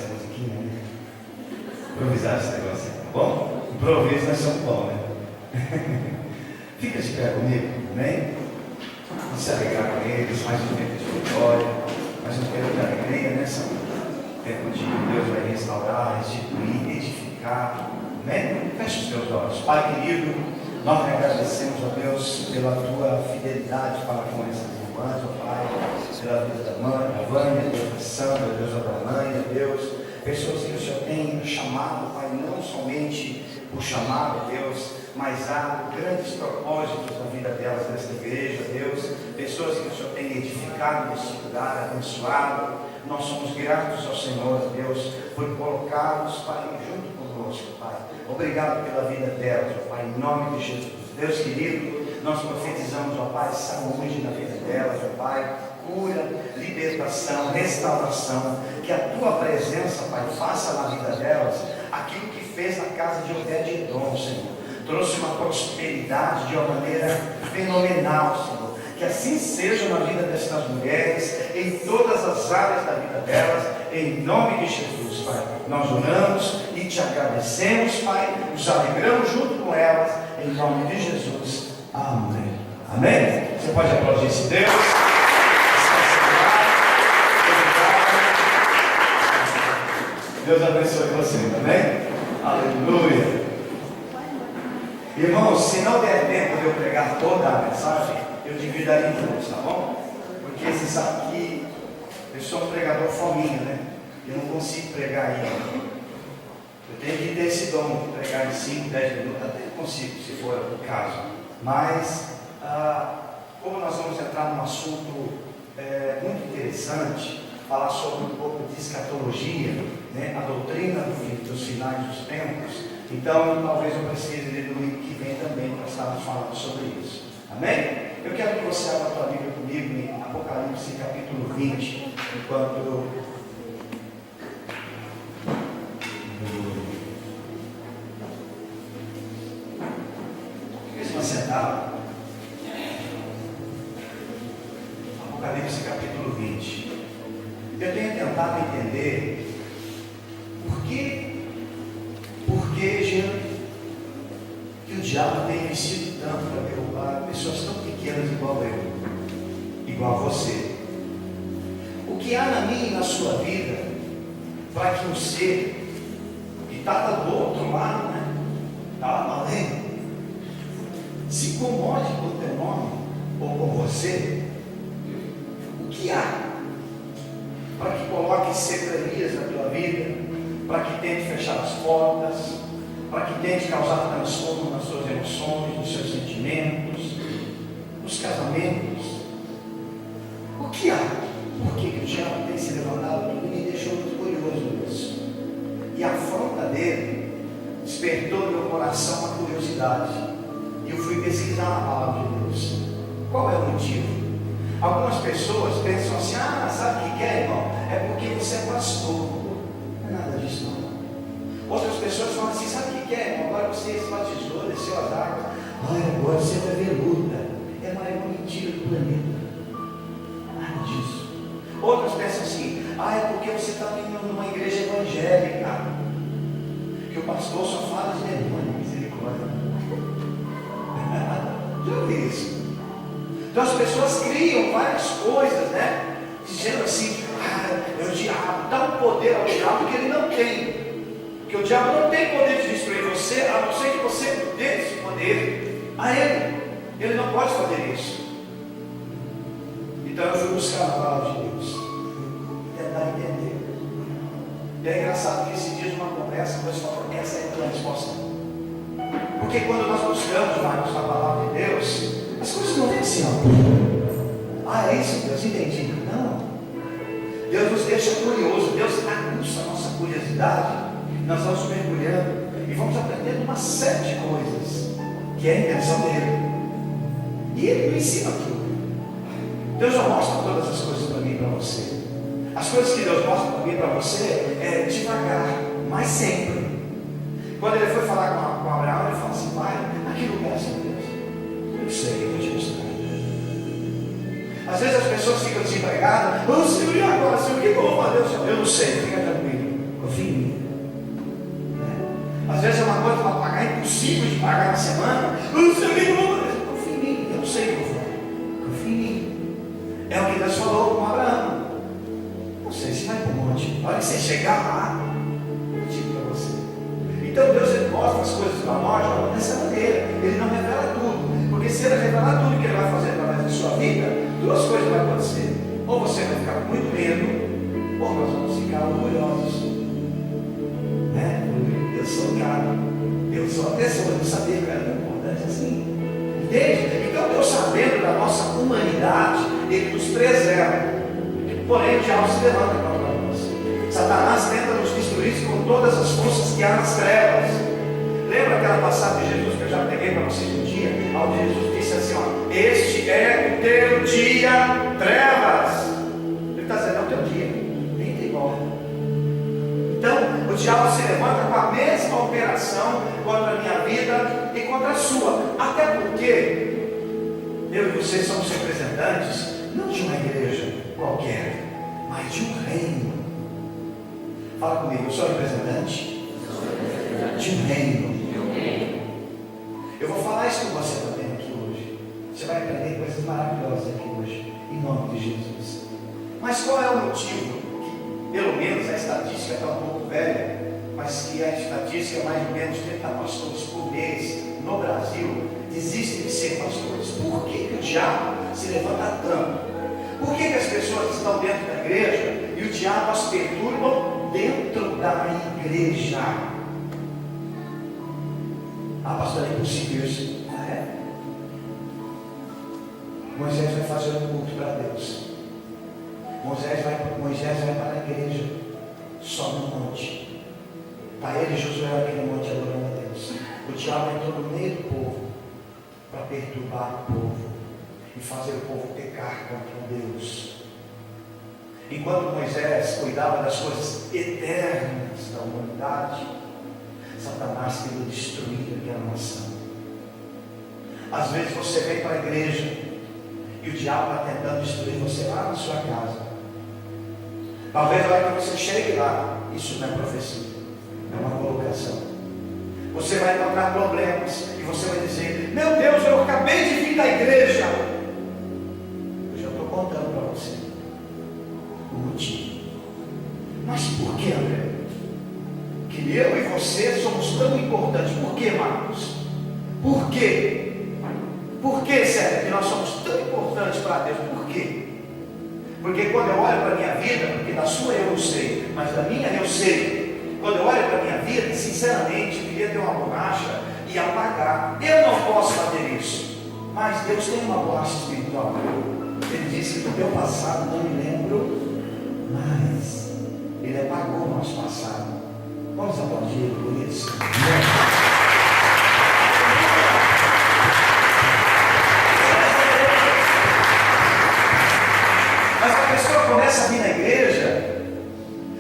essa musiquinha, né? Improvisar esse negócio, tá bom? Improviso nós somos bons, né? Fica de pé comigo, amém? Vamos se alegrar com eles, mais um tempo de vitória, mais um tempo de alegria, né? Tempo de Deus vai restaurar, restituir, edificar, amém? Feche os teus olhos. Pai querido, nós te agradecemos, ó Deus, pela tua fidelidade para com essas irmãs, ó Pai, pela vida da mãe, da Vânia, Deus da Sandra, Deus da Branânia, Deus, pessoas que o Senhor tem chamado, Pai, não somente por chamado, Deus, mas há grandes propósitos na vida delas nesta igreja, Deus, pessoas que o Senhor tem edificado neste lugar, abençoado. Nós somos gratos ao Senhor, Deus, por colocá-los, Pai, junto conosco, Pai. Obrigado pela vida delas, ó Pai, em nome de Jesus. Deus querido, nós profetizamos, ó Pai, saúde na vida delas, ó Pai, cura, libertação, restauração, que a Tua presença, Pai, faça na vida delas aquilo que fez na casa de Obed-Edom, Senhor. Trouxe uma prosperidade de uma maneira fenomenal, Senhor. Que assim seja na vida destas mulheres, em todas as áreas da vida delas, em nome de Jesus, Pai. Nós oramos e te agradecemos, Pai, nos alegramos junto com elas, em nome de Jesus. Amém. Amém? Você pode aplaudir esse Deus. Deus abençoe você, amém? Aleluia. Irmãos, se não der tempo de eu pregar toda a mensagem, eu dividiria em duas, tá bom? Porque você sabe que eu sou um pregador fominha, né? Eu não consigo pregar aí. Eu tenho que ter esse dom de pregar em 5, 10 minutos, até consigo, se for o caso. Mas, como nós vamos entrar num assunto muito interessante, falar sobre um pouco de escatologia, né? A doutrina dos finais dos tempos, então talvez eu precise de domingo que vem também para estarmos falando sobre isso. Amém? Eu quero que você abra a tua Bíblia comigo em Apocalipse capítulo 20, enquanto fique sentado. Apocalipse capítulo 20. Eu tenho tentado entender por que que o diabo tem investido tanto para derrubar pessoas tão pequenas igual eu, igual a você. O que há na minha e na sua vida para que um ser que está do outro lado, né? Está lá além, se incomode com o teu nome ou com você? O que há para que coloque secretias na tua vida, para que tente fechar as portas, para que tente causar transtorno nas suas emoções, nos seus sentimentos, nos casamentos? O que há? Por que o diabo tem se levantado? Tudo me deixou muito curioso nisso. E a afronta dele despertou no meu coração uma curiosidade. E eu fui pesquisar a palavra de Deus. Qual é o motivo? Algumas pessoas pensam assim: sabe o que é, irmão? É porque você é pastor. Não é nada disso, não. Outras pessoas falam assim: sabe o que é, irmão? Agora você se batizou, desceu as águas. Agora você vai ver luta. É uma mentira do planeta. Não é nada disso. Outras pensam assim: é porque você está indo numa igreja evangélica, que o pastor só fala de demônio, misericórdia. Já ouvi isso. Então as pessoas criam várias coisas, né? Dizendo assim: é o diabo, dá um poder ao diabo que ele não tem. Porque o diabo não tem poder de destruir você, a não ser que você dê esse poder a ele. Ele não pode fazer isso. Então eu fui buscar a palavra de Deus, tentar entender. E é engraçado que esse dia de uma conversa, Deus falou: essa é a tua resposta. Porque quando nós buscamos, Marcos, a palavra de Deus, as coisas não vêm assim, ó. É isso, Deus, entendi. Não. Deus nos deixa curioso, Deus aguça a nossa curiosidade. Nós vamos mergulhando e vamos aprendendo uma série de coisas que é a intenção dele. E ele me ensina tudo. Deus não mostra todas as coisas para mim e para você. As coisas que Deus mostra para mim e para você é devagar, mas sempre. Quando ele foi falar com Abraão, ele falou assim: pai, aqui lugar é seu Deus. Eu sei, eu vou te mostrar. Às vezes as pessoas ficam desempregadas: Senhor, e agora, Senhor, o que eu vou fazer? Eu não sei, fica tranquilo. Confia em mim. Às vezes é uma coisa para pagar impossível de pagar na semana. Eu sei que confia em mim. Eu não sei como foi. Confia em mim. É o que Deus falou com Abraão. Não sei se vai para o monte. A hora que você chegar lá, eu digo para você. Então Deus ele mostra as coisas para nós dessa maneira. Ele não revela tudo. Porque se ele revelar tudo que ele vai fazer através da sua vida, duas coisas vão acontecer. Ou você vai ficar com muito medo, ou nós vamos ficar orgulhosos. Eu sou cara, eu sou a pessoa, eu não sabia que era importante assim. Entende? Então Deus, sabendo da nossa humanidade, Ele nos preserva. Porém o diabo se levanta contra nós. Satanás tenta nos destruir com todas as forças que há nas trevas. Lembra aquela passagem de Jesus que eu já peguei para vocês um dia? Onde Jesus disse assim, ó, este é o teu dia, trevas. Ele está dizendo, é o teu dia, nem tem igual. Então, o diabo se levanta com a mesma operação contra a minha vida e contra a sua. Até porque eu e você somos representantes, não de uma igreja qualquer, mas de um reino. Fala comigo, eu sou representante de um reino. Eu vou falar isso com você também aqui hoje. Você vai aprender coisas maravilhosas aqui hoje, em nome de Jesus. Mas qual é o motivo? Pelo menos a estatística está um pouco velha, mas que a estatística é mais ou menos 30 pastores por mês no Brasil desistem de ser pastores. Por que o diabo se levanta tanto? Por que as pessoas estão dentro da igreja e o diabo as perturba dentro da igreja? Ah, pastor, é impossível isso. Ah, é? Moisés vai fazer um culto para Deus. Moisés vai para a igreja, só no monte. Para ele, Josué era aquele monte adorando a Deus. O diabo entrou no meio do povo para perturbar o povo e fazer o povo pecar contra Deus. Enquanto Moisés cuidava das coisas eternas da humanidade, Satanás queria destruir aquela nação. Às vezes você vem para a igreja e o diabo está tentando destruir você lá na sua casa. Talvez a hora que você chegue lá, isso não é profecia, é uma colocação. Você vai encontrar problemas e você vai dizer, meu Deus, eu acabei de vir da igreja. Eu já estou contando para você o motivo. Mas por que, André? Que eu e você somos tão importantes. Por que, Marcos? Por quê? Por que, Sérgio, que nós somos tão importantes para Deus? Por quê? Porque quando eu olho para a minha vida, porque da sua eu não sei, mas da minha eu sei. Quando eu olho para a minha vida, sinceramente, eu queria ter uma borracha e apagar. Eu não posso fazer isso. Mas Deus tem uma borracha espiritual. Ele disse que do meu passado não me lembro mais. Ele apagou o nosso passado. Vamos aplaudir ele por isso. Mas a pessoa começa a vir na igreja,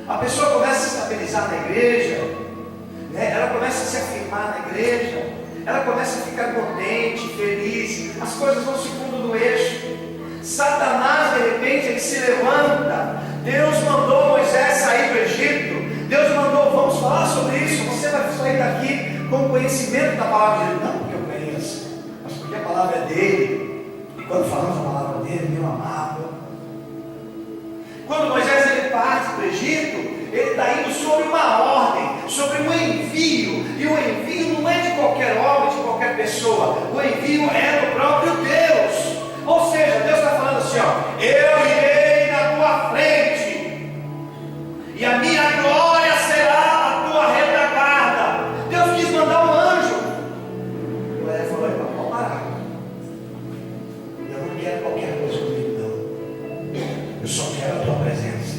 a pessoa começa a se estabilizar na igreja, né? Ela começa a se afirmar na igreja, ela começa a ficar contente, feliz, as coisas vão se pondo no eixo. Satanás, de repente, ele se levanta. Deus mandou Moisés sair do Egito, Deus mandou, vamos falar sobre isso, você vai sair daqui com conhecimento da palavra de Deus. Não porque eu conheço, mas porque a palavra é dele. E quando falamos a palavra dele, meu amado, quando Moisés ele parte do Egito, ele está indo sobre uma ordem, sobre um envio, e o envio não é de qualquer homem, de qualquer pessoa, o envio é do próprio Deus. Ou seja, Deus está falando assim, ó, eu irei na tua frente, e a minha glória será a tua retaguarda. Deus quis mandar um anjo. Moisés falou, pode parar, eu não quero qualquer coisa comigo não, eu só quero a tua presença.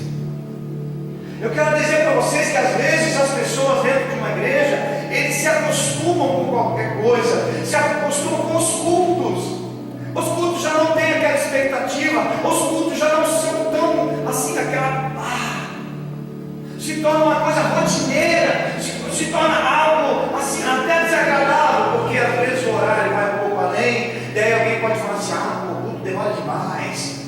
Eu quero dizer para vocês que às vezes as pessoas dentro de uma igreja, eles se acostumam com qualquer coisa, se acostumam com os cultos. Os cultos já não têm aquela expectativa, os cultos já não são tão assim, aquela. Se torna uma coisa rotineira, se torna algo assim, até desagradável, porque às vezes o horário vai um pouco além, daí alguém pode falar assim, o culto demora demais.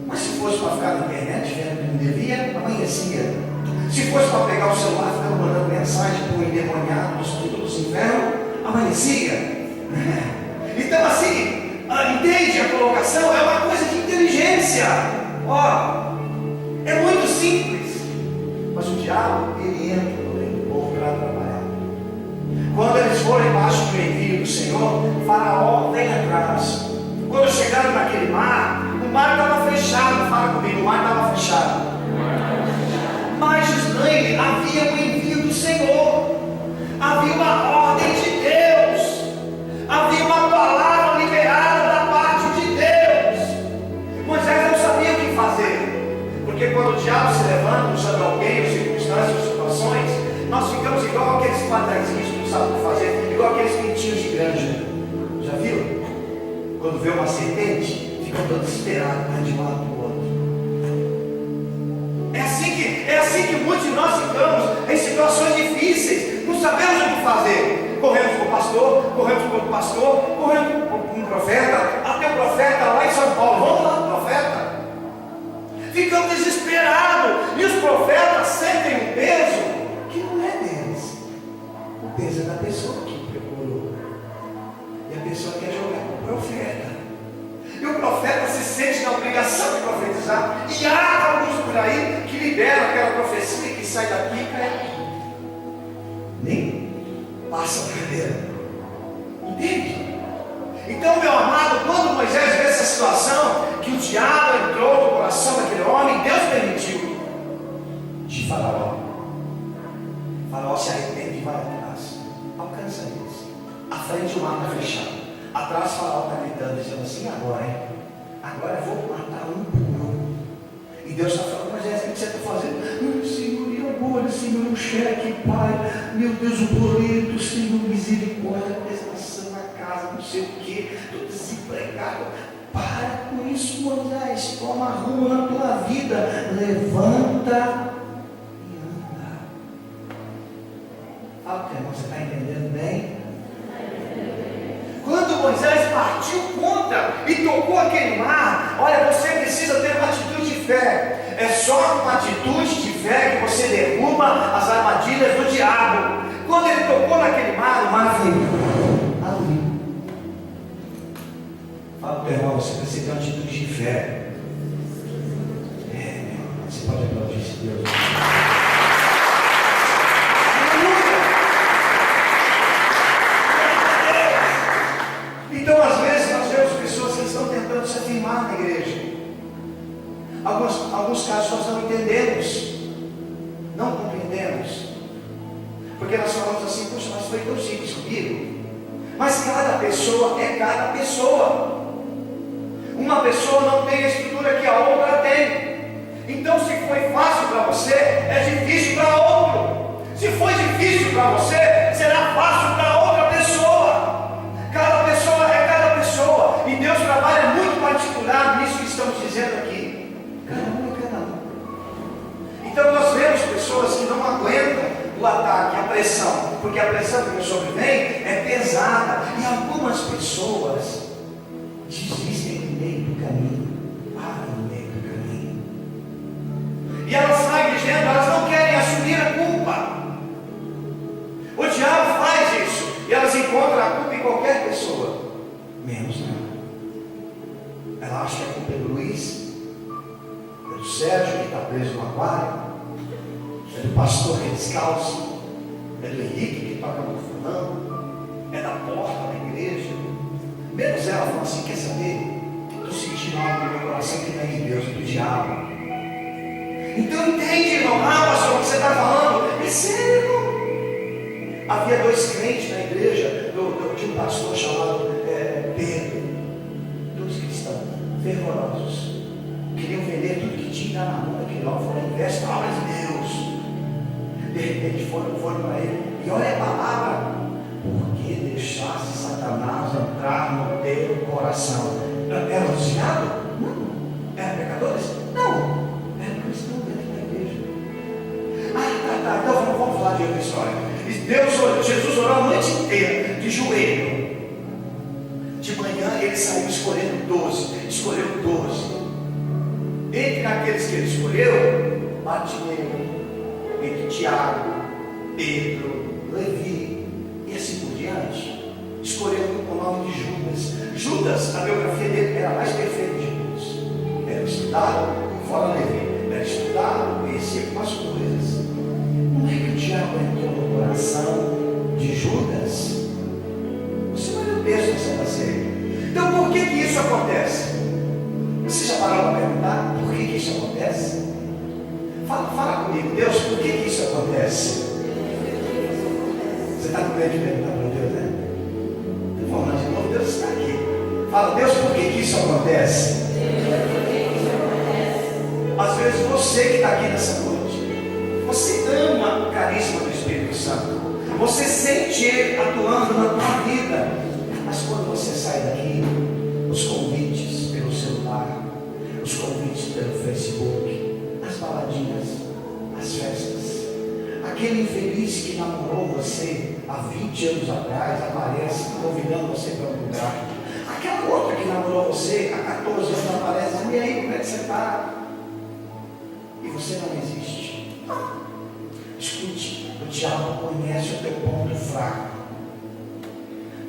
Mas se fosse para ficar na internet, vendo que não devia, amanhecia. Se fosse para pegar o celular, ficava mandando mensagem para o endemoniado dos infernos, amanhecia. Então assim, entende a colocação? É uma coisa de inteligência. Ó, é muito simples. Mas o diabo, ele entra no meio do povo para atrapalhar. Quando eles foram embaixo do envio do Senhor, Faraó vem atrás. Quando chegaram naquele mar, o mar estava fechado. Fala comigo, o mar estava fechado. Mas nele havia o envio do Senhor. Havia uma ordem de Deus. Havia uma palavra liberada da parte de Deus. Moisés não sabia o que fazer. Porque quando o diabo se levanta usando alguém, circunstâncias, situações, nós ficamos igual aqueles quadradinhos que não sabem o que fazer, igual aqueles pintinhos de granja. Já viu? Quando vê uma serpente, fica todo desesperado, vai de um lado para o outro. É assim que muitos de nós ficamos em situações difíceis, não sabemos o que fazer. Corremos para o pastor, corremos para o pastor, corremos para um profeta, até o profeta lá em São Paulo, vamos lá para o profeta. Ficamos desesperados, e os profetas sentem um peso que não é deles, o peso é da pessoa que procurou, e a pessoa quer jogar para o profeta. E o profeta se sente na obrigação de profetizar. E há alguns por aí que liberam aquela profecia que sai daqui e cai aqui. Nem passa a cadeira. Entende? Então, meu amado, quando Moisés vê essa situação, que o diabo entrou no coração daquele homem, Deus permitiu. De Faraó. Faraó se arrepende e vai atrás. Alcança eles. À frente o mar está fechado. Atrás Faraó está gritando, dizendo assim, agora, hein? Agora eu vou matar um por um. E Deus está falando, mas o que você está fazendo? Meu Senhor, e agora, Senhor, o cheque, Pai, meu Deus, o boleto, Senhor, misericórdia, prestação na casa, não sei o que, estou desempregado. Para com isso, Moisés, toma rumo na tua vida, levanta e anda. Fala, irmão, você está entendendo bem? Quando Moisés partiu contra e tocou aquele mar, olha, você precisa ter uma atitude de fé. É só com uma atitude de fé que você derruba as armadilhas do diabo. Quando ele tocou naquele mar, o mar veio ali. Fala para o teu irmão, você precisa ter uma atitude de fé. Meu irmão, você pode aplaudir esse Deus. Então, às vezes, nós vemos pessoas que estão tentando se afirmar na igreja. Alguns casos nós não entendemos, não compreendemos, porque nós falamos assim, puxa, mas foi tão simples comigo. Mas cada pessoa é cada pessoa. Uma pessoa não tem a estrutura que a outra tem. Então, se foi fácil para você, é difícil para outro. Se foi difícil para você, será fácil para outra pessoa. Cada pessoa é cada pessoa. E Deus trabalha muito particular nisso que estamos dizendo aqui. Cada um é cada um. Então nós vemos pessoas que não aguentam o ataque, a pressão. Porque a pressão que nos sobrevém é pesada. E algumas pessoas desistem no meio do caminho. Param no meio do caminho. E elas saem dizendo, elas não querem assumir a culpa. O diabo faz isso. E elas encontram a culpa em qualquer pessoa, menos ela. Ela acha que a culpa é do Luiz, é do Sérgio que está preso no aquário, é do pastor que é descalço, é do Henrique que toca no fulano, é da porta da igreja. Menos ela fala assim, quer saber? Estou sentindo algo no meu coração que não é de Deus, é do diabo. Então entende, irmão, pastor, o que você está falando? É sério, irmão. Havia dois crentes na igreja de um pastor chamado Pedro. Dois cristãos fervorosos. Queriam vender tudo que tinha na mão daquele homem. Foram investe na obra de Deus. De repente foram para ele. E olha a palavra. Por que deixasse Satanás entrar no teu coração? Era o diabo? Não. Eram pecadores? Não. Era cristão dentro da igreja. Tá. Então vamos falar de outra história. Jesus orou a noite inteira, de joelho. De manhã ele saiu escolheu 12. Entre aqueles que ele escolheu, Bartimeu Tiago, Pedro, Levi e assim por diante. Escolheu o nome de Judas. Judas, a biografia dele era a mais perfeita de todos. Era estudado, fora Levi, era estudado, conhecia algumas coisas. Como é que o diabo entrou no coração de Judas? Você vai ler o texto da Santa Ceia. Então por que isso acontece? Você já parou para perguntar por que isso acontece? Fala comigo, Deus, por que isso acontece? Você está com medo de perguntar para Deus, né? Estou falando de novo, Deus está aqui. Fala, Deus, por que isso acontece? Às vezes você que está aqui nessa noite, você ama o carisma do Espírito Santo. Você sente Ele atuando na tua vida. Mas quando você sai daqui, os convites pelo celular, os convites pelo Facebook, as baladinhas, as festas, aquele infeliz que namorou você há 20 anos atrás, aparece convidando você para um lugar. Aquela outra que namorou você há 14 anos aparece, e aí, como é que você está? E você não existe. Escute, o diabo conhece o teu ponto fraco.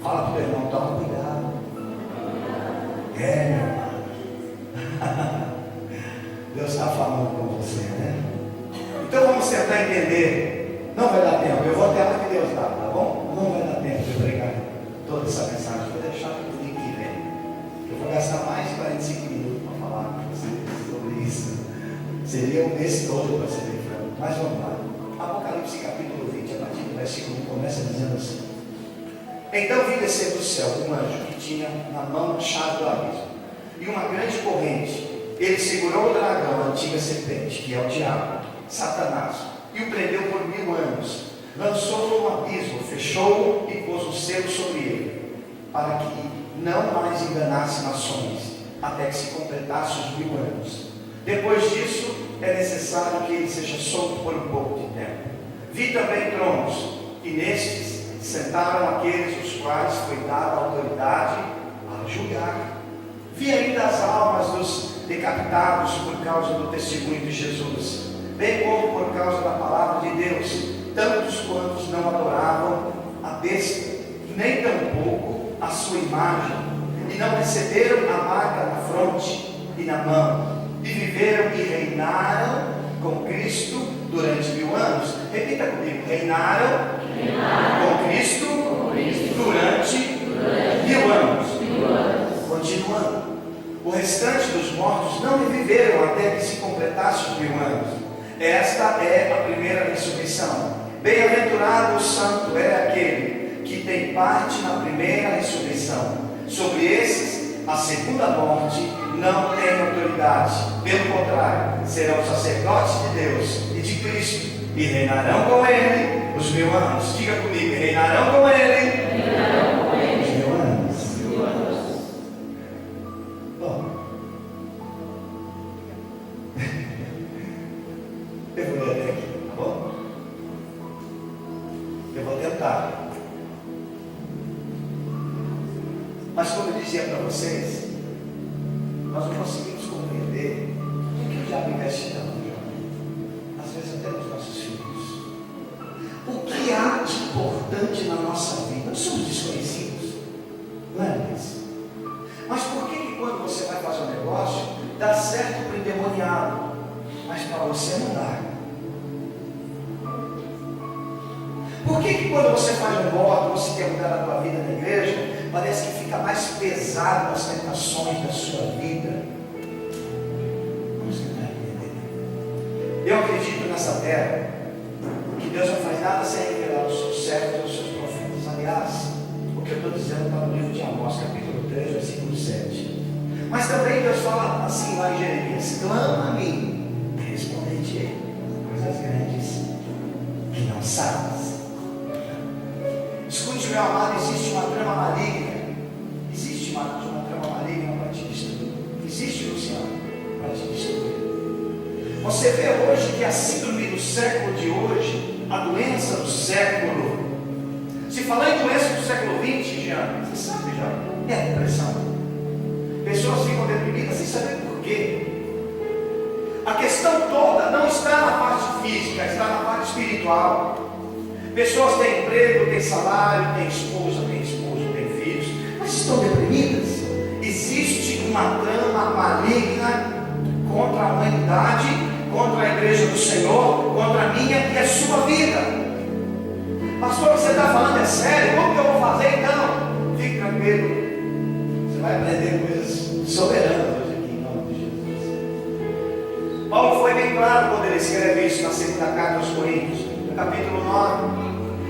Fala para o teu irmão, toma cuidado. Meu irmão. Deus está falando com você, né? Então vamos tentar entender. Não vai dar tempo, eu vou até lá que Deus dá, tá bom? Não vai dar tempo de pregar toda essa mensagem. Vou deixar para o dia que vem. Eu vou gastar mais de 45 minutos para falar com vocês sobre isso. Seria um mês todo para ser bem franco. Mas vamos lá. Apocalipse capítulo 20, a partir do versículo 1, começa dizendo assim: Então vi descer do céu um anjo que tinha na mão a chave do abismo e uma grande corrente. Ele segurou o dragão, a antiga serpente, que é o diabo, Satanás, e o prendeu por 1000 anos. Lançou-o no abismo, fechou-o e pôs um selo sobre ele, para que não mais enganasse nações, até que se completasse os 1000 anos. Depois disso, é necessário que ele seja solto por um pouco de tempo. Vi também tronos, e nestes sentaram aqueles os quais foi dada a autoridade a julgar. Vi ainda as almas dos decapitados por causa do testemunho de Jesus, bem como por causa da palavra de Deus, tantos quantos não adoravam a besta, nem tampouco a sua imagem, e não receberam a marca na fronte e na mão, e viveram e reinaram com Cristo durante 1000 anos. Repita comigo: reinaram com Cristo durante 1000 anos. Continuando, o restante dos mortos não reviveram até que se completasse os 1000 anos. Esta é a primeira ressurreição. Bem-aventurado o santo é aquele que tem parte na primeira ressurreição. Sobre esses, a segunda morte não tem autoridade. Pelo contrário, serão sacerdotes de Deus e de Cristo, e reinarão com Ele os 1000 anos. Diga comigo: reinarão com Ele os 1000 anos. Bom, eu vou ler até aqui, tá bom? Eu vou tentar. Mas como eu dizia para vocês, nós não conseguimos compreender o que o diabo investe tanto, às vezes até nos nossos filhos. O que há de importante na nossa vida? Nós somos desconhecidos, não é isso? Mas por que quando você vai fazer um negócio, dá certo para o endemoniado, mas para você não dá? Por que quando você faz um voto, você quer mudar a tua vida na igreja, parece que fica mais pesado as tentações da sua vida? Vamos tentar entender. Eu acredito nessa terra que Deus não faz nada sem revelar os seus servos aos seus profetas. Aliás, o que eu estou dizendo está no livro de Amós, capítulo 3, versículo 7. Mas também Deus fala assim lá em Jeremias: clama a mim, responderei coisas grandes que não sabes. Escute, meu amado, existe uma trama maligna. Existe uma trama maligna para te destruir. Existe, Luciano, para te destruir. Você vê hoje que a síndrome do século de hoje, a doença do século, se falar em doença do século XX, já, você sabe já, é a depressão. Pessoas ficam deprimidas sem saber por quê. A questão toda não está na parte física, está na parte espiritual. espiritual. Pessoas têm emprego, têm salário, têm esposa, têm esposo, têm filhos, mas estão deprimidas. Existe uma trama maligna contra a humanidade, contra a igreja do Senhor, contra a minha e a sua vida. Pastor, você está falando é sério? Como que eu vou fazer então? Fique tranquilo. Você vai aprender coisas soberanas hoje aqui, em nome de Jesus. Paulo foi bem claro quando ele escreve isso na segunda carta aos Coríntios, no capítulo 9.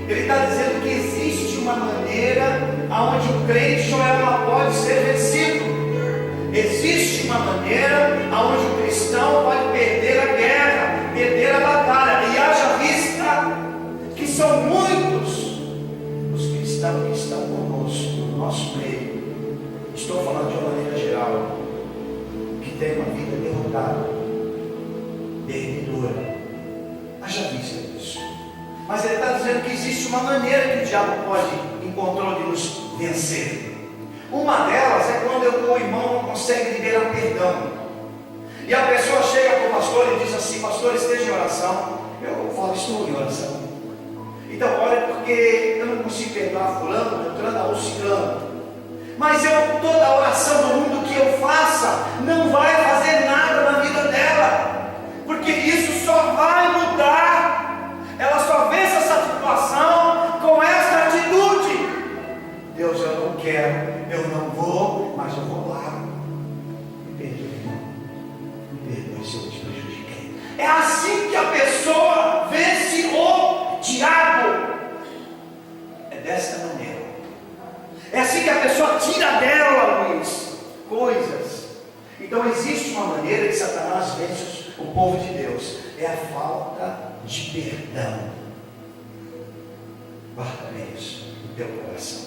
Ele está dizendo que existe uma maneira onde o crente não pode ser vencido. Existe uma maneira onde o cristão pode perder a guerra, perder a batalha. E haja vista que são muitos os cristãos que estão conosco, no nosso meio. Estou falando de uma maneira geral, que tem uma vida derrotada, perdedora. Haja vista disso. Mas ele está dizendo que existe uma maneira que o diabo encontrou de nos vencer. Uma delas é quando o irmão não consegue liberar perdão. E a pessoa chega para o pastor e diz assim: pastor, esteja em oração. Eu falo, estou em oração. Então, olha, porque eu não consigo perdoar fulano, Beltrano ou ciclano. Mas toda a oração do mundo que eu faça não vai fazer nada na vida dela. Porque isso só vai mudar. Ela só vence essa situação com esta atitude. Deus, eu não quero, eu não vou, mas eu vou lá. Me perdoe, irmão. Me perdoe se eu te prejudiquei. É assim que a pessoa vence o diabo. É desta maneira. É assim que a pessoa tira dela, Luiz, coisas. Então existe uma maneira que Satanás vence o povo de Deus. É a falta de perdão. Guarda bem isso no teu coração.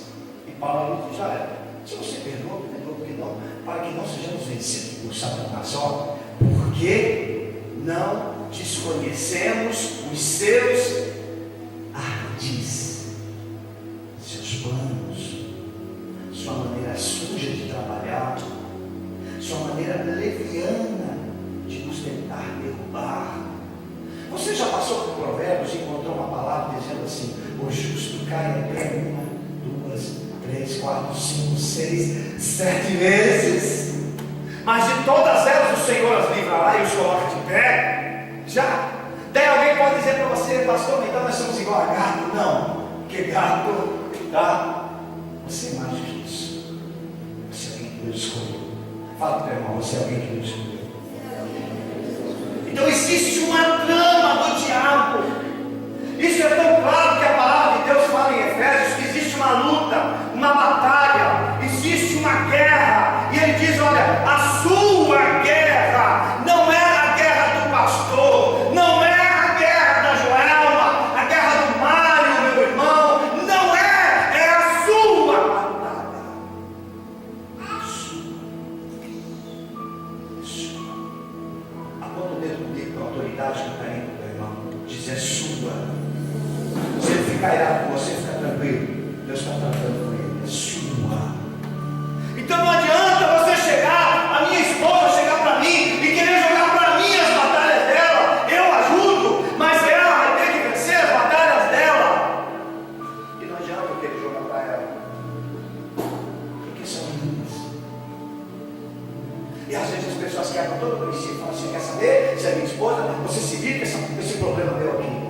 E Paulo diz: olha, se você perdoa, porque não, para que não sejamos vencidos por Satanás. Ó, porque não desconhecemos os seus ardis, seus planos, sua maneira suja de trabalhar, sua maneira leviana de nos tentar derrubar. Você já passou por Provérbios e encontrou uma palavra dizendo assim: o justo cai até 1, 2, 3, 4, 5, 6, 7 vezes, mas de todas elas o Senhor as livrará e os coloca de pé. Já? Daí alguém pode dizer para você: pastor, então nós somos igual a gato? Não, porque gato, tá? Você é mais do que isso. Você é alguém que Deus escolheu. Fala para o irmão: você é alguém que Deus escolheu. Então existe uma trama do diabo. Isso é tão claro que a palavra de Deus fala em Efésios que existe uma luta, uma batalha, existe uma guerra. E ele diz: olha, a sua guerra não é a guerra do pastor, não é a guerra da Joelma, a guerra do Mário, meu irmão, não é, é a sua batalha. A sua. Aponta o dedo comigo com a autoridade que está indo, meu irmão. Diz: é sua. Se ele ficar irado com você, fica tranquilo. Deus está tratando com ele. É sua. Então não adianta você chegar, a minha esposa chegar para mim e querer jogar para mim as batalhas dela. Eu ajudo, mas ela vai ter que vencer as batalhas dela. E não adianta eu querer jogar para ela, porque são minhas. E às vezes as pessoas quebram todo o princípio. Falam: você quer saber se é minha esposa? Você se vira com esse problema meu aqui.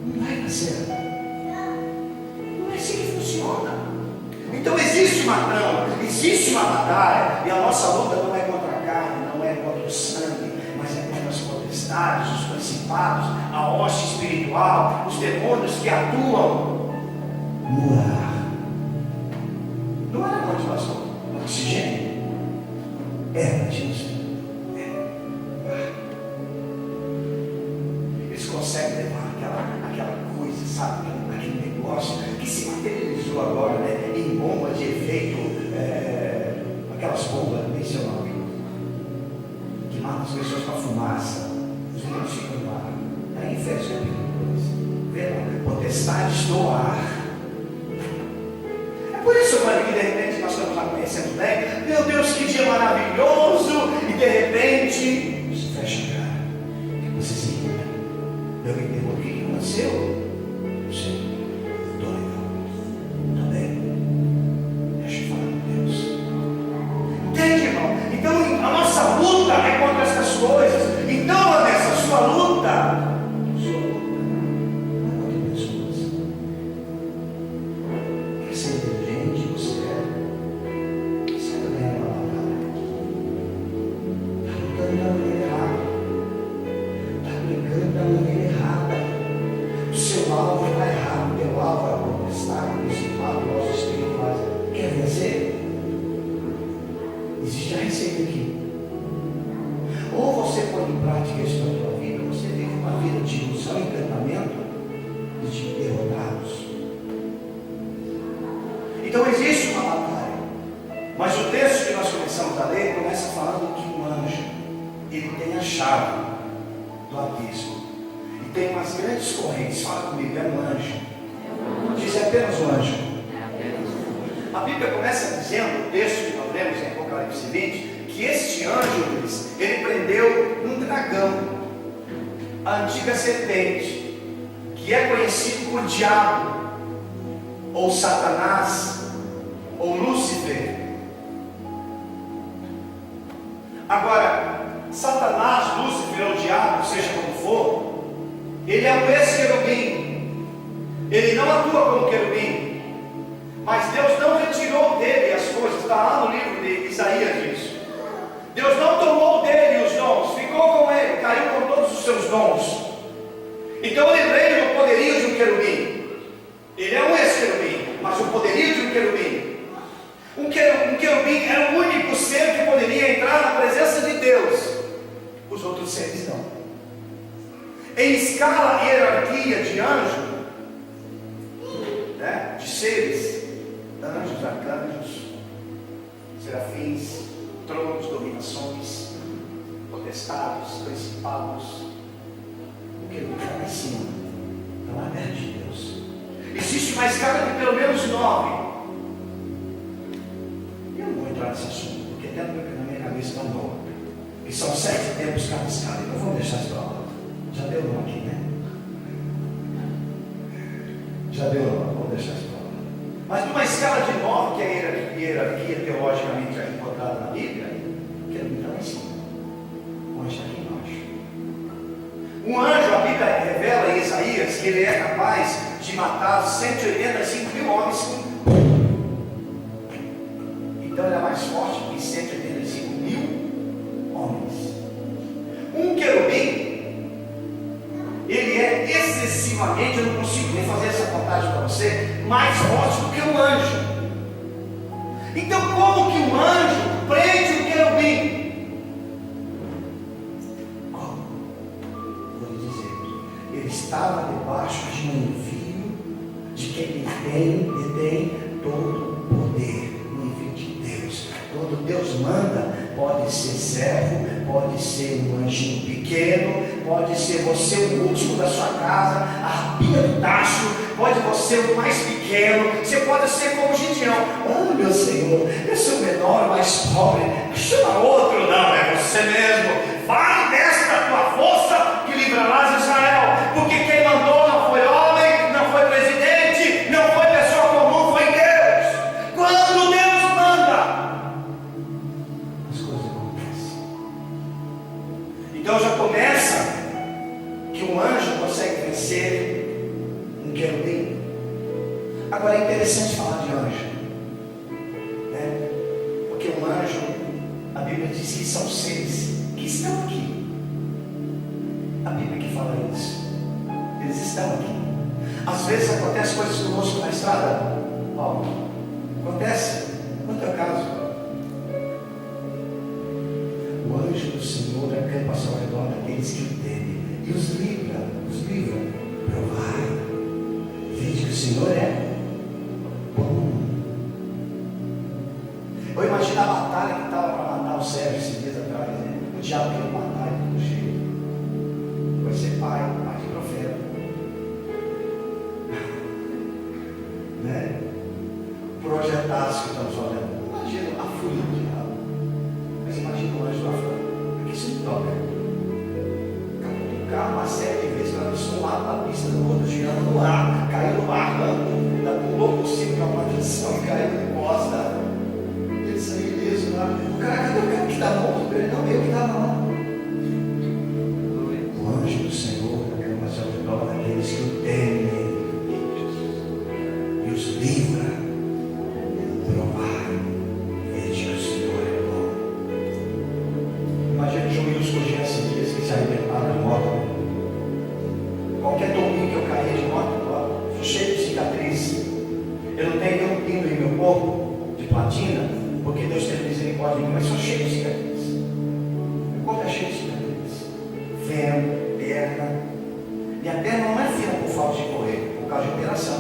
Não vai nascer. Não é assim que funciona. Então existe uma trama, existe uma batalha, e a nossa luta não é contra a carne, não é contra o sangue, mas é contra as potestades, os principados, a hoste espiritual, os demônios que atuam no ar. No ar é onde nós estamos? No oxigênio? É, Jesus. Eles conseguem levar aquela coisa, sabe? Aquele negócio que se materializou agora, né? Em bomba de efeito, aquelas bombas, nem sei o nome, que matam as pessoas com a fumaça. Os meninos ficam no ar. Aí em Efésios capítulo 2, vê lá, potestades do ar. É por isso, mano, que de repente nós estamos lá conhecendo bem. Meu Deus, que dia maravilhoso! E de repente, você fecha a cara, você se irrita. Eu me pergunto: o que aconteceu? Não sei. Estou legal. Está bem? Deixa eu falar com Deus. Entende, irmão? Então a nossa luta é contra essas coisas. Então, nessa sua luta não é contra pessoas. Quer ser inteligente? Você é. Você também é uma batalha. Está lutando da maneira errada. Está brigando da maneira errada. O seu alvo está errado. O teu alvo é a potestade, o principal, o nosso espiritual. Quer vencer? Existe a receita aqui. Ou você põe em prática isso na tua vida, ou você vive uma vida de ilusão, encantamento e de derrotados. Então existe uma batalha. Mas o texto que nós começamos a ler começa falando que um anjo, ele tem a chave do abismo. E tem umas grandes correntes. Fala comigo, é um anjo. Diz: é apenas um anjo. A Bíblia começa dizendo, o texto que nós lemos em Apocalipse 20, que este anjo, ele prendeu um dragão, a antiga serpente, que é conhecido por diabo, ou Satanás, ou Lúcifer. Agora, Satanás, Lúcifer ou diabo, seja como for, ele é um ex-querubim. Ele não atua como querubim, mas Deus não retirou dele as coisas. Está lá no livro de Isaías disso. Deus não tomou dele os dons, ficou com ele, caiu com todos os seus dons. Então ele veio no poderio de um querubim. Ele é um ex-querubim, mas o poderio de um querubim. Um querubim era o único ser que poderia entrar na presença de Deus. Os outros seres não. Em escala e hierarquia de anjo, né, de seres, anjos, arcanjos, serafins, tronos, dominações, potestades, principados, o que ele está lá em cima, está lá perto de Deus. Existe uma escala de pelo menos 9. Eu não vou entrar nesse assunto, porque até na minha cabeça está bom. E são 7 tempos cada escala, então vamos deixar isso para lá. Já deu não aqui, né? Já deu não, vamos deixar isso para lá. Mas numa escala de 9, que é a hierarquia teologicamente encontrada na Bíblia, que ele está lá em cima, o anjo está aqui embaixo. Um anjo, a Bíblia revela em Isaías que ele é capaz de matar 185 mil homens. Então ele é mais forte que 185 mil homens. Um querubim, ele é excessivamente, eu não consigo nem fazer essa contagem para você, mais forte do que um anjo. Então, como que um anjo prende um querubim? Como? Vou lhe dizer, ele estava debaixo de um envio de quem detém todo o poder, no envio de Deus. Quando Deus manda, pode ser servo, pode ser um anjinho pequeno, pode ser você o último da sua casa, a rapinha do tacho, pode você o mais pequeno, você pode ser como Gideão. Oh meu Senhor, eu sou o menor, o mais pobre, chama outro. Não, é você mesmo. Vai desta tua força que livrarás Israel, porque quem mandou não foi homem, não foi presidente, não foi pessoa comum, foi Deus. Quando Deus manda, as coisas acontecem. Então já começa que um anjo consegue vencer um querubim. Agora é interessante falar de anjo, né? Porque um anjo, a Bíblia diz que são seres que estão aqui. A Bíblia que fala isso. Eles estão aqui. Às vezes acontece coisas conosco na estrada. Paulo, acontece. Quanto é o caso? O anjo do Senhor acampa ao redor daqueles que o temem e os livra. Provai. Veja que o Senhor é bom. Eu imagino a batalha que estava para matar o Sérgio esses dias atrás, né? O diabo queria matar ele do jeito. Vai ser pai de profeta. Né? Projetaço que estamos olhando. Imagina a fúria do diabo. Mas imagina o anjo lá fora. Aqui se toca. Acabou de carro uma série de vezes para não na pista do Rodogiano, no ar, caiu no barranco, pulou por cima da maldição e caiu de costa. Ele saiu ileso lá. O cara, cadê o cara que está morto? Ele não, eu que estava lá. O anjo do Senhor acampa ao redor daqueles que o temem e os livra do mar. Veja que o Senhor é bom. Imagina João Wilson hoje esses dias que se alimentaram de moto. Qualquer domingo que eu caía de moto, fui cheio de cicatriz. Eu não tenho nenhum pino em meu corpo de platina, porque Deus teve misericórdia de mim, mas sou cheio de cicatriz. Meu corpo é cheio de cicatriz. Feno, perna. Minha perna não é fina por falta de correr, por causa de operação.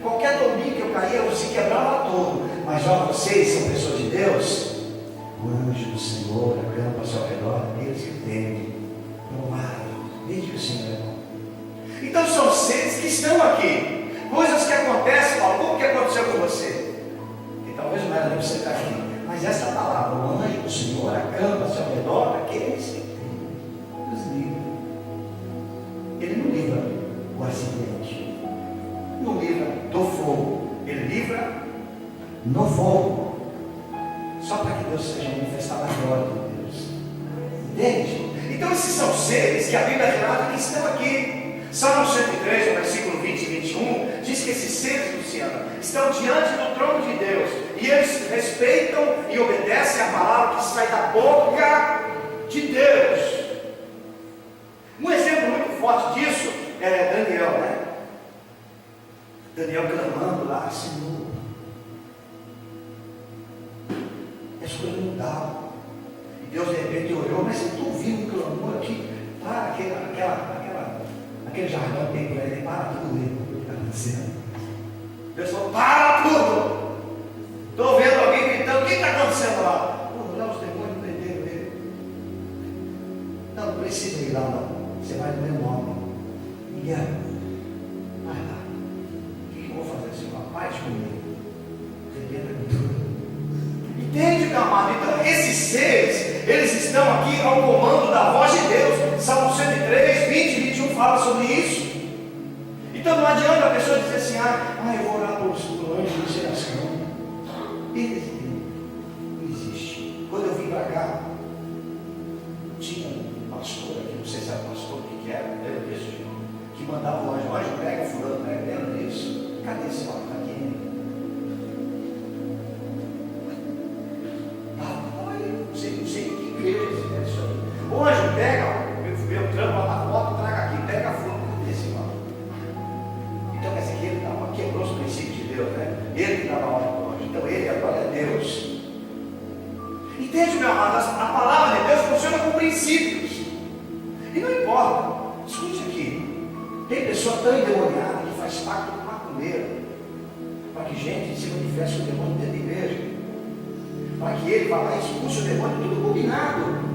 Qualquer domingo que eu caía, eu se quebrava todo. Mas ó, vocês são pessoas de Deus. O anjo do Senhor acampa ao seu redor daqueles que temem. Desde que o Senhor é bom. Então são seres que estão aqui. Coisas que acontecem, como que aconteceu com você? E talvez não era nem você estar aqui. Mas essa palavra, o anjo do Senhor acampa ao seu redor daqueles que nos livra. Ele não livra o acidente. Não livra do fogo. Ele livra no fogo. Só para que Deus seja manifestado na glória de Deus. Entende? Então esses são seres que a Bíblia relata que estão aqui. Salmo 103, no versículo 20 e 21, diz que esses seres, Luciana, estão diante do trono de Deus. E eles respeitam e obedecem a palavra que sai da boca de Deus. Um exemplo muito forte disso é Daniel, né? Daniel clamando lá, Senhor. As coisas mudaram. Deus de repente olhou, mas eu estou ouvindo um clamor aqui, para aquele jargão que tem por aí, para tudo o que está acontecendo. Deus falou, para tudo! Estou vendo alguém gritando, o que está acontecendo lá? Lá os demônios prenderam ele. Não precisa ir lá não, você vai no meu nome. Miguel, vai lá. O que eu vou fazer, Senhor? Paz comigo. Arrebenta com tudo. Entende, meu amado? Então esses seres, eles estão aqui ao comando da voz de Deus. Salmo 103, 20 e 21 fala sobre isso. Então não adianta a pessoa dizer assim, eu vou orar por anjo de geração. Não existe. Quando eu vim para cá, tinha um pastor aqui, não sei se era pastor, o que era, lembra disso? Que mandava o anjo pega fulano, lembra disso? Cadê esse homem? Está aqui. Não sei que igreja é isso aí. O anjo pega, meu trampo lá na foto, traga aqui, pega fulano, cadê esse homem? Então quer dizer que ele quebrou os princípios de Deus, né? Ele que dava a ordem para o anjo. Então ele agora é Deus. Entende, meu amado? A palavra de Deus funciona com princípios. E não importa. Escute aqui. Tem pessoa tão endemoniada que faz pacto com macumbeiro para que gente se manifeste o demônio dentro da igreja. Para que ele vá lá e expulse o demônio, tudo combinado.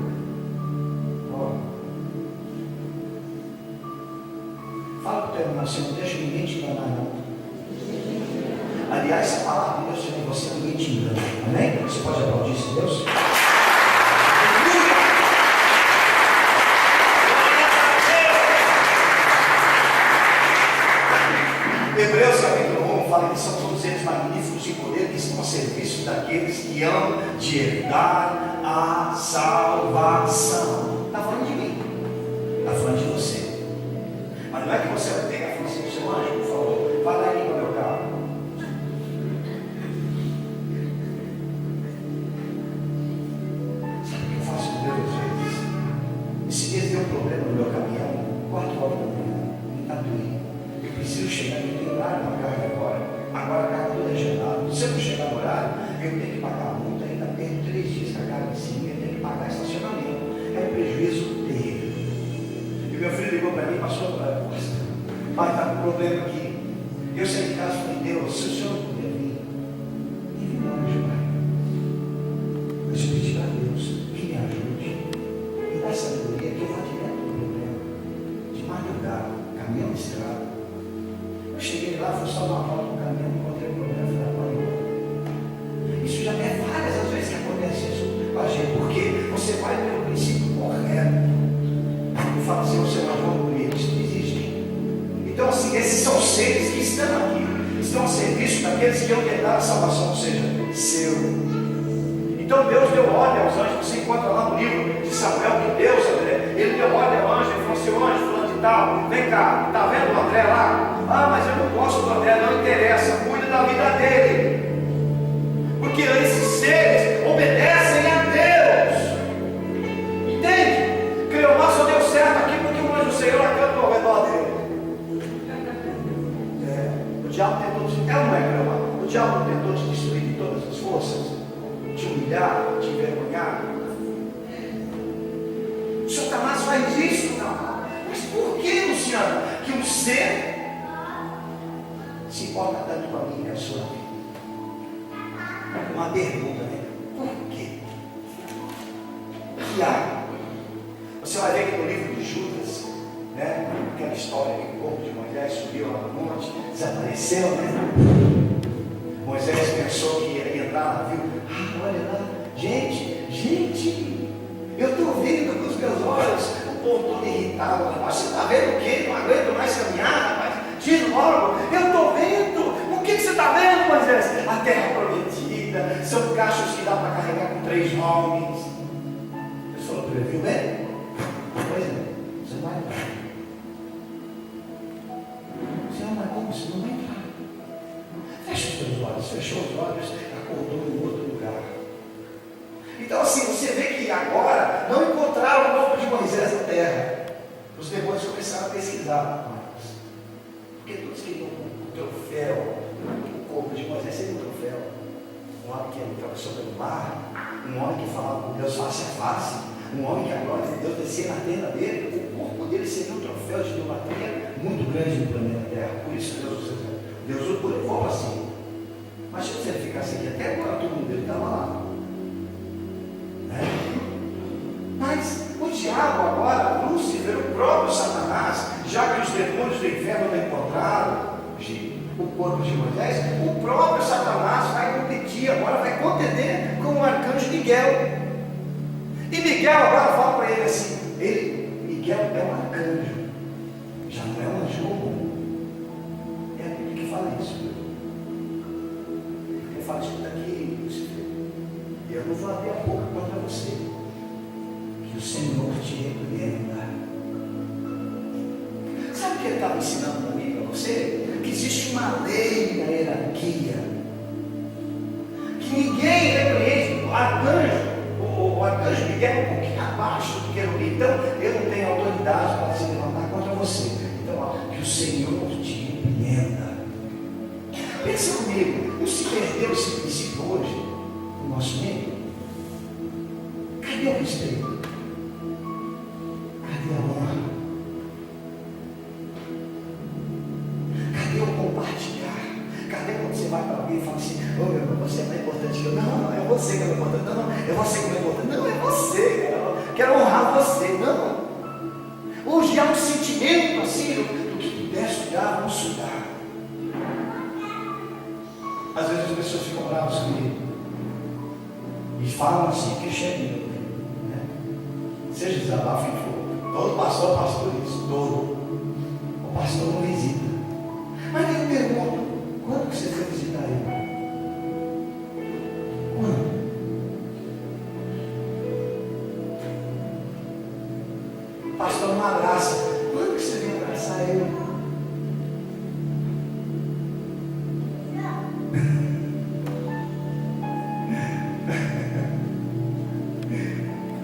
Fala para o teu irmão, não deixa ninguém te enganar, não. Aliás, essa palavra de Deus sobre você, ninguém te engana. Amém? Você pode aplaudir esse Deus? Hebreus capítulo 1 fala que são todos eles magníficos de poder que estão a serviço daqueles que amam de herdar a salvação. Está falando de mim, está falando de você. Mas não é que você vai pegar e falar assim, seu anjo, por favor, vai lá e limpa meu carro. Sabe o que eu faço com Deus às vezes? Esse dia deu um problema no meu caminhão, 4 horas da manhã, em Tatuí. Eu preciso chegar no meu horário na carga agora. Agora a carga toda é agendada. Se eu não chegar no horário, eu tenho que pagar a multa, ainda perco 3 dias com a carga em cima, eu tenho que pagar estacionamento. É um prejuízo terrível. E meu filho ligou para mim e passou para a costa. Pai, está com problema aqui. Eu saí de casa e falei, Deus, se o Senhor não puder vir, envie um anjo, Pai. Mas eu pedi a Deus que me ajude. Me dá sabedoria que eu vá direto ao problema. De madrugada, caminhão de estrada. Eu cheguei lá, fui só uma volta no caminhão, encontrei o problema, falei, pai, isso já é várias as vezes que acontece isso com a gente, porque você vai pelo princípio correto. Eu falo assim, o Senhor, vamos por eles. seres que estão aqui, estão a serviço daqueles que vão tentar a salvação, ou seja, seu. Então Deus deu ordem aos anjos. Você encontra lá no livro de Samuel que Deus, ele deu ordem ao anjo, ele falou assim: o anjo fulano de tal, vem cá, está vendo o André lá? Ah, mas eu não gosto do André, não interessa, cuida da vida dele, porque esses seres obedecem a Deus. Entende? Cleomar só deu certo aqui porque o anjo do Senhor acampa ao redor dele. O diabo tentou te... não é, Cleomar? O diabo tentou te destruir de todas as forças, te humilhar, te envergonhar. O Satanás faz isso, não. Mas por que, Luciano, que um ser se importa tanto com a minha e a sua vida? Uma pergunta, né? Por quê? Que há? Você vai ver que no livro de Judas, né? Aquela história que o corpo de Moisés subiu lá no monte, desapareceu, né? Moisés pensou que ia entrar lá, viu? Ah, olha lá, gente, eu estou vendo com os meus olhos, o povo todo irritado. Você está vendo o quê? Não aguento mais caminhar, rapaz. Diz logo, eu estou vendo. O que você está vendo, Moisés? A terra prometida, são caixas que dá para carregar com 3 homens. Ele falou para ele, viu bem? Pois é, você vai entrar. Você não vai como? Você não vai entrar. Fecha os teus olhos, fechou os olhos, acordou em outro lugar. Então assim, você vê que agora não encontraram o corpo de Moisés na terra. Os demônios começaram a pesquisar. Porque todos queriam o troféu, o corpo de Moisés seria um troféu. Um homem que atravessou pelo mar, um homem que falava com Deus face a face, um homem que a glória de Deus descia na tenda dele, o corpo dele seria um troféu de idolatria muito grande no planeta Terra. Por isso Deus o levou para cima. Mas se ele ficasse aqui até agora, todo mundo dele estava lá. Mas o diabo agora, Lúcifer, o próprio Satanás, já que os demônios do inferno não encontraram o corpo de Moisés, o próprio Satanás vai competir, agora vai contender com o arcanjo Miguel. E Miguel agora fala para ele assim, Miguel é um arcanjo, já não é um anjo. É a Bíblia que fala isso. Ele fala, escuta aqui, Lúcifer, eu não vou abrir a boca contra você, que o Senhor te repreenda. Sabe o que ele estava ensinando para mim, para você? Que existe uma lei na hierarquia, que ninguém repreende. O arcanjo Miguel é um pouquinho abaixo do querubim, então eu não tenho autoridade para se levantar contra você. Então, que o Senhor te repreenda. Pensa comigo, não se perdeu esse princípio hoje no nosso meio? Cadê o respeito? Cadê a honra? Cadê o compartilhar? Cadê quando você vai para alguém e fala assim, ô meu irmão, você é mais importante que eu? Não, é você que é mais importante. Não, é você que é mais importante. Não, é você, cara. Quero honrar você. Não. Hoje há um sentimento assim, do que pudesse dar, vamos estudar. Às vezes as pessoas ficam bravas comigo e falam assim, que chega, né? Seja desabafo que for. Todo pastor passa por isso, todo. O pastor não visita. Mas eu pergunto, quando que você foi visitar ele? Quando? O pastor não abraça. Quando que você vem abraçar ele?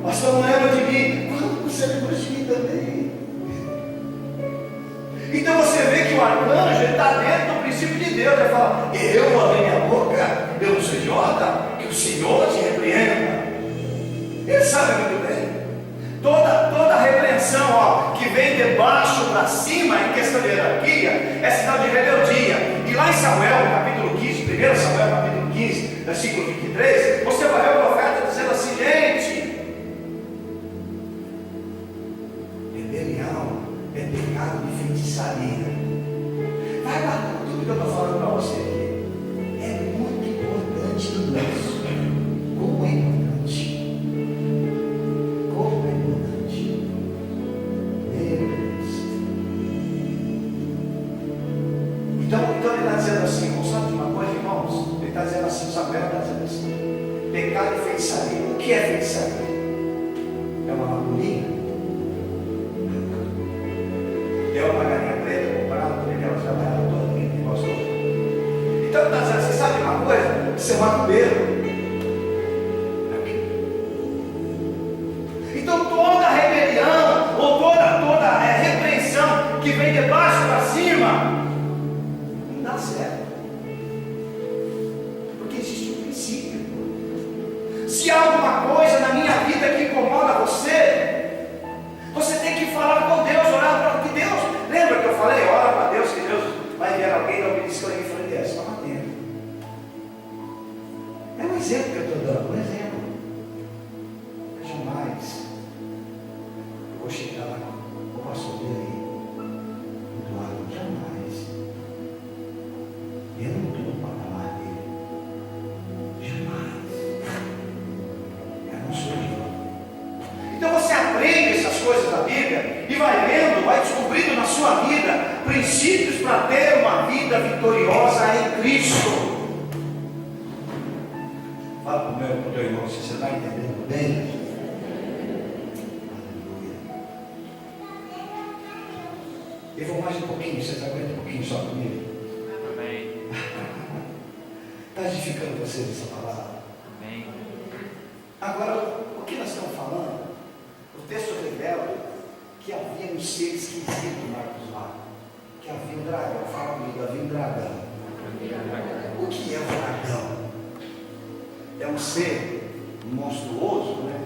Pastor não lembra de mim. Quando você lembra de mim também? Então você vê que o arcanjo está dentro do princípio de Deus. Ele fala, eu vou abrir minha boca, eu não sou idiota, que o Senhor te repreenda. Ele sabe muito bem. Toda repreensão que vem de baixo para cima em questão de hierarquia é sinal de rebeldia. E lá em Samuel, no capítulo 15, 1 Samuel, capítulo 15, versículo 23, você vai ver o profeta dizendo assim, gente, rebelião é pecado de feitiçaria. Vai lá, tudo que eu estou falando para você aqui é muito importante isso. Como é importante? Como é importante? Meu Deus. feitiçaria. O que é feitiçaria? É uma maculinha? É uma galinha preta comprada por aquelas trabalhadas todas que ele gostou. Então está dizendo, você sabe uma coisa? Ser macumbeiro. Então toda rebelião, ou toda repreensão que vem de baixo para cima, não dá certo. Porque existe um princípio. Se há alguma coisa na minha vida que incomoda você, você tem que falar com Deus, orar para que Deus. Lembra que eu falei, ora para Deus, que Deus vai enviar alguém, não me disse que eu ia falei, está batendo. É um exemplo que eu estou dando, um exemplo. Jamais eu vou chegar lá, eu posso ver aí, do lado, jamais. Eu não estou no patamar dele. Jamais. Eu não sou eu. Então você aprende essas coisas da Bíblia e vai lendo, vai descobrindo na sua vida princípios para ter uma vida vitoriosa em Cristo. Fala para o teu irmão, se você está entendendo bem. Eu vou mais um pouquinho, vocês aguentam um pouquinho só comigo? Amém. Está edificando vocês essa palavra? Amém. Agora, o que nós estamos falando? O texto revela que havia um ser esquisito lá. Que havia um dragão. Fala comigo, havia um dragão. O que é o dragão? É um ser monstruoso, né?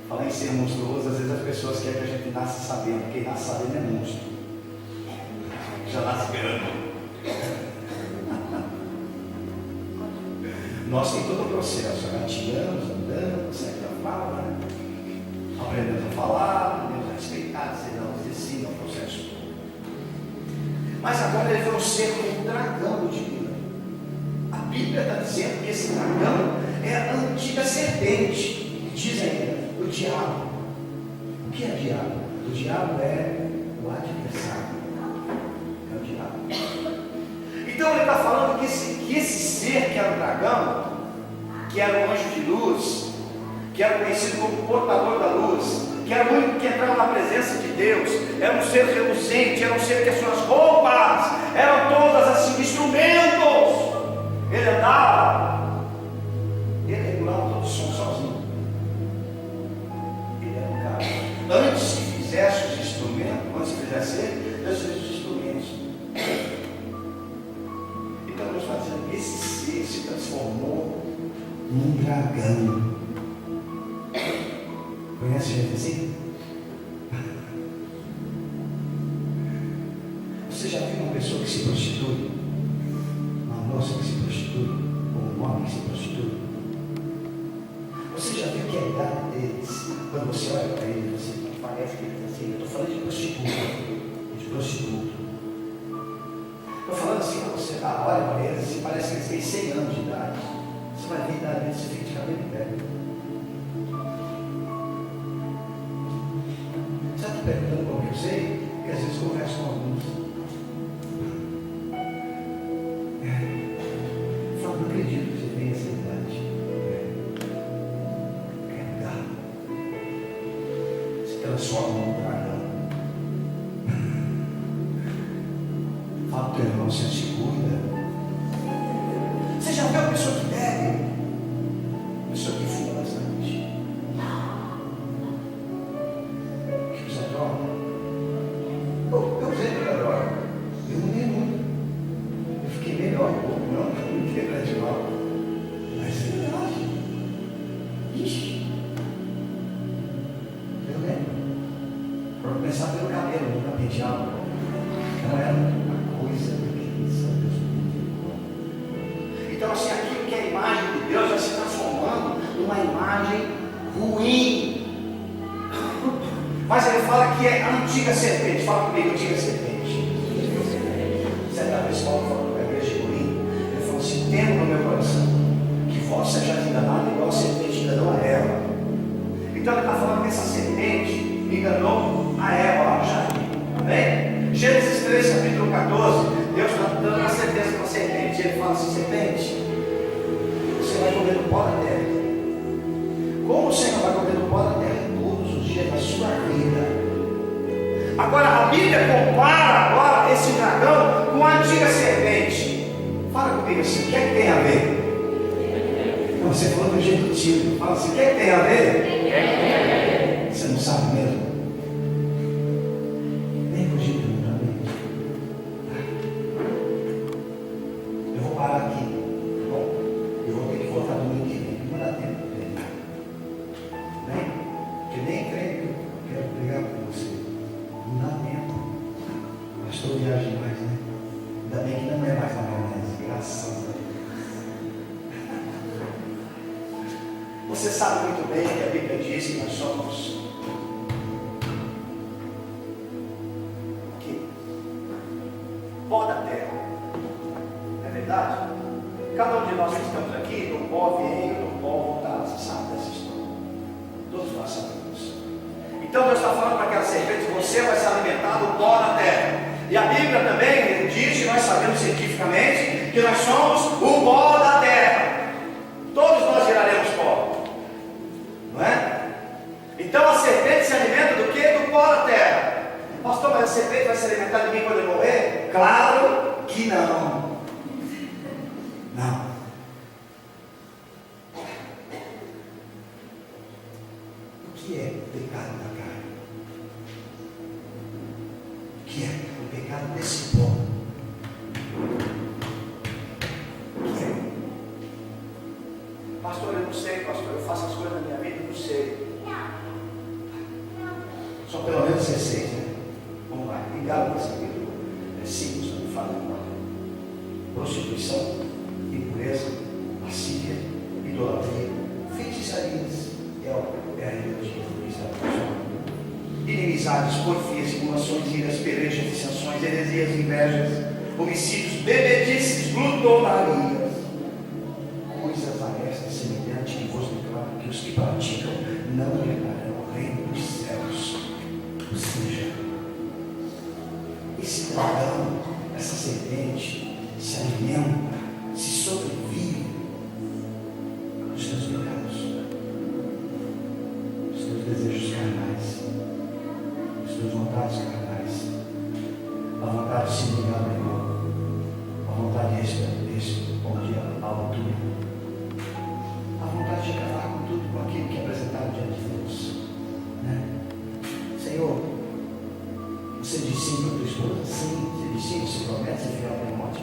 Falar em ser monstruoso, às vezes as pessoas querem que a gente nasce sabendo. Quem nasce sabendo é monstro. Já nasce grande. Nós temos todo o processo, gatinhamos, andando, sempre a fala, né? Aprendemos a falar, aprendemos a respeitar, se não, o processo. Mas agora ele foi um ser como um dragão do divino. A Bíblia está dizendo que esse dragão é a antiga serpente. Diz ainda, o diabo. O que é diabo? O diabo é o adversário. É o diabo. Então ele está falando que esse ser que era o dragão, que era o anjo de luz, que era conhecido como portador da luz, que era o único que entrava na presença de Deus, era um ser reluzente, era um ser que as suas roupas eram todas assim, instrumentos. Ele andava, ele regulava todo o som sozinho. Ele era um cara. Antes que fizesse os instrumentos, antes que fizesse ele, Deus fez os instrumentos. Então Deus está dizendo que esse ser se transformou num dragão. Conhece gente assim? Você já viu uma pessoa que se prostitui? Uma moça que se prostitui? Ou um homem que se prostitui? Você já viu que a idade deles, quando você olha para ele, você parece que ele está assim, eu estou falando de prostituto. Estou falando assim para você, olha para eles, assim, parece que eles têm 100 anos de idade. Você vai ver a idade deles, você fica de cabelo em pé. Você está perguntando como eu sei? Porque às vezes eu converso com alguns. Eu falo, não acredito que você tenha essa idade. Se transforma num dragão. Fala para o teu irmão, você se cuida. Você já viu a pessoa que bebe? A pessoa que fuma bastante? Que usa droga? Eu usei muita droga. Eu mudei muito. Eu fiquei melhor um pouco, não fiquei tradicional. Mas é verdade. Ixi. Eu lembro. Para começar pelo cabelo, nunca penteava. Não era uma coisa que São Deus me. Então, assim, aquilo que é a imagem de Deus vai se transformando numa imagem ruim. Mas ele fala que é a antiga serpente. Fala comigo, antiga serpente. Certa vez Paulo falou para a igreja de Corinto, ele falou assim: temo no meu coração que vós sejais enganados igual a serpente enganou a Eva. Então ele está falando que essa serpente enganou a Eva lá no jardim. Amém? Gênesis 3, capítulo 14, Deus está dando uma sentença para a serpente. Ele fala assim: serpente, comer do pó da terra. Como o Senhor vai comer do pó da terra todos os dias da sua vida. Agora a Bíblia compara agora esse dragão com a antiga serpente. Fala comigo assim, o que é que tem a ver? Não, você falou do jeito tímido. Fala assim, o que é que tem a ver? Você não sabe mesmo? Nem por jeito mentalmente. Eu vou parar aqui, tá bom? Eu vou ter que voltar domingo que vem. Não dá tempo de pregar. Nem? Porque nem creio que eu quero pregar com você. Não dá tempo. Pastor viaja demais, né? Ainda bem que não é mais na maionese. Graças a Deus. Você sabe muito bem que a Bíblia diz que nós somos pó da terra. Não é verdade? Cada um de nós que estamos aqui, do pó veio, do pó voltar. Você sabe dessa história. Todos nós sabemos. Então Deus está falando para aquela serpente, você vai se alimentar do pó da terra. E a Bíblia também diz que nós sabemos cientificamente que nós somos o pó da terra. Todos nós viraremos pó. Não é? Então a serpente se alimenta do que? Do pó da terra. Pastor, mas a serpente vai se alimentar de mim quando eu morrer? Claro que não. Não. O que é o pecado da carne? O que é o pecado desse pó? O que é? Pastor, eu não sei, pastor. Eu faço as coisas na minha vida, eu não sei. Só pelo menos 16, né? Vamos lá. Em Gálatas, capítulo 5, não fala agora. Prostituição, impureza, lascívia, idolatria, feitiçarias, é a ideologia cristã. Inimizades, porfias, simulações, iras, pelejas, dissensões, heresias, invejas, homicídios, bebedices, glutonarias, coisas a estas semelhantes que vos declaro que os que praticam não herdarão o reino dos céus. Ou seja, esse dragão, essa serpente, se alimenta, se sobrevive dos teus pecados, dos teus desejos carnais, dos teus vontades carnais, a vontade de se ligar ao irmão, a vontade de responder à altura, a vontade de acabar com tudo, com aquilo que é apresentado diante de Deus, né? Senhor, você disse sim para a tua esposa? Sim. Você disse sim, você promete ser fiel até a morte?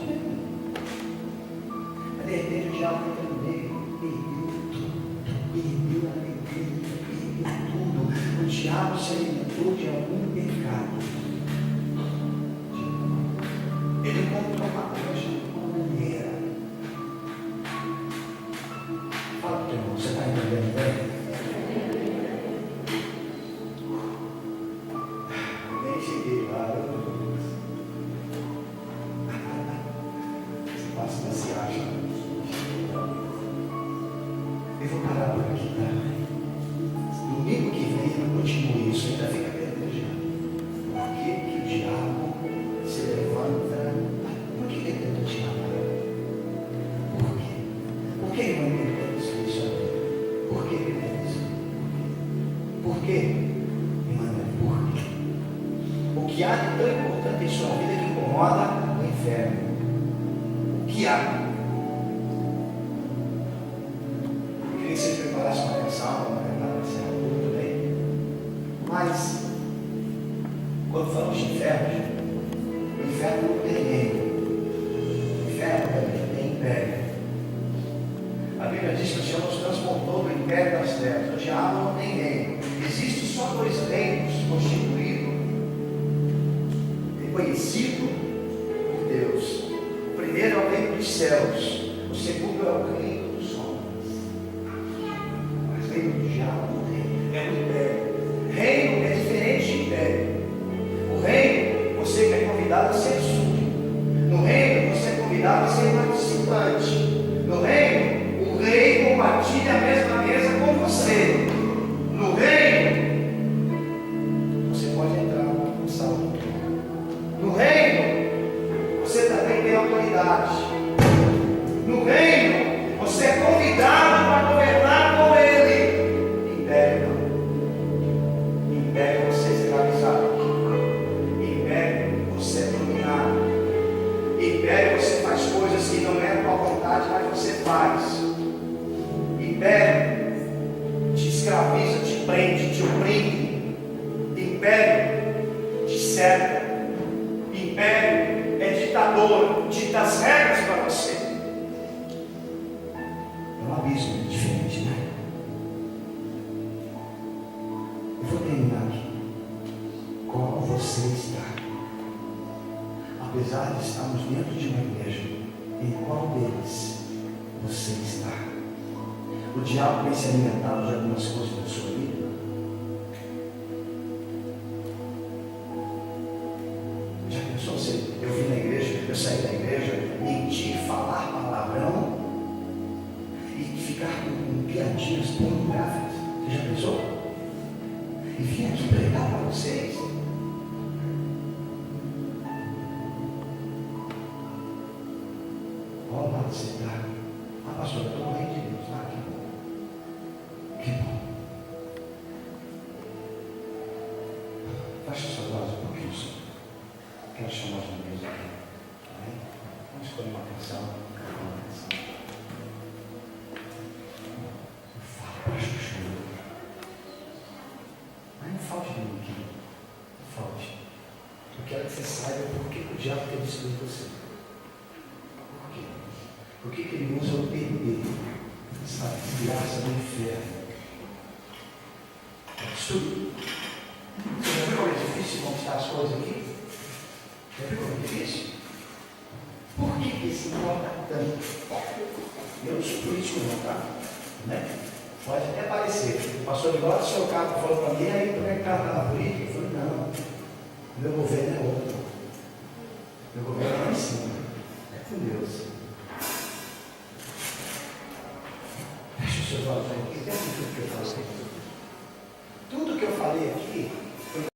Mas de repente o diabo entra no meio, perdeu tudo, perdeu a alegria, perdeu tudo. O diabo se alimentou de algum pecado. Ele encontrou uma coisa, uma maneira. Fala para o teu irmão, você está entendendo bem? Nem cheguei lá. Você passa da se acha. Eu vou parar por aqui, tá? Domingo que vem eu continuo isso, ainda fica perdendo. Por que que o diabo se levanta? Por que ele tenta te matar? Por quê? Por que ele tenta destruir sua vida? Por que ele tenta isso? Por quê? Emmanuel, por quê? O que há de tão importante em sua vida que incomoda o inferno? O que há? Eu queria que você preparasse uma canção, uma cantada, tudo bem? Mas, quando falamos de inferno, o inferno não tem reino. O inferno também tem império. A Bíblia diz que o Senhor nos transportou do império das trevas. O diabo não tem reino. Existem só dois reinos constituídos, reconhecidos por Deus. O primeiro é o reino dos céus. O segundo é o reino dos homens. Mas o reino do diabo não tem. É o império. Reino é diferente de império. O reino, você é convidado a ser súdito. No reino, você é convidado a ser participante. No reino, o rei compartilha a mesma mesa com você. No reino, você pode entrar no salão. No reino, você também tem autoridade. No reino, você é convidado escraviza, te prende, te oprime. Império te cerca. Império é ditador, dita as regras para você. É um abismo diferente, né? Eu vou terminar aqui. Como você está? Apesar de estarmos dentro de uma igreja, em qual deles você está? O diabo tem se alimentado de algumas coisas da sua vida? Já pensou se eu vim na igreja, eu saí da igreja, mentir, falar palavrão e ficar com piadinhas pornográficas? Você já pensou? E vim aqui pregar para vocês? Olha lá você está. Ah, pastor, eu estou morrendo de Deus. Ah, que bom. Que bom. Feche seus olhos um pouquinho só. Quero chamar de Deus aqui. Amém? Vamos escolher uma canção. Eu falo para Chuchu. Mas não falte de mim aqui. Não falte. Eu quero que você saiba por que o diabo tem destruído você. Por que ele usa o perder, essa desgraça do inferno? Estudo. Você já viu como é difícil conquistar as coisas aqui? Já viu como é difícil? Por que ele se importa tanto? Eu não sou político não, tá? Né? Pode até parecer. O pastor igual do seu carro falou para mim, aí como é que o cara está na política? Eu falei, não. Meu governo é outro. Meu governo é lá em cima. É com Deus. Feche os seus olhos aqui, pensa em tudo que eu falei. Tudo que eu falei aqui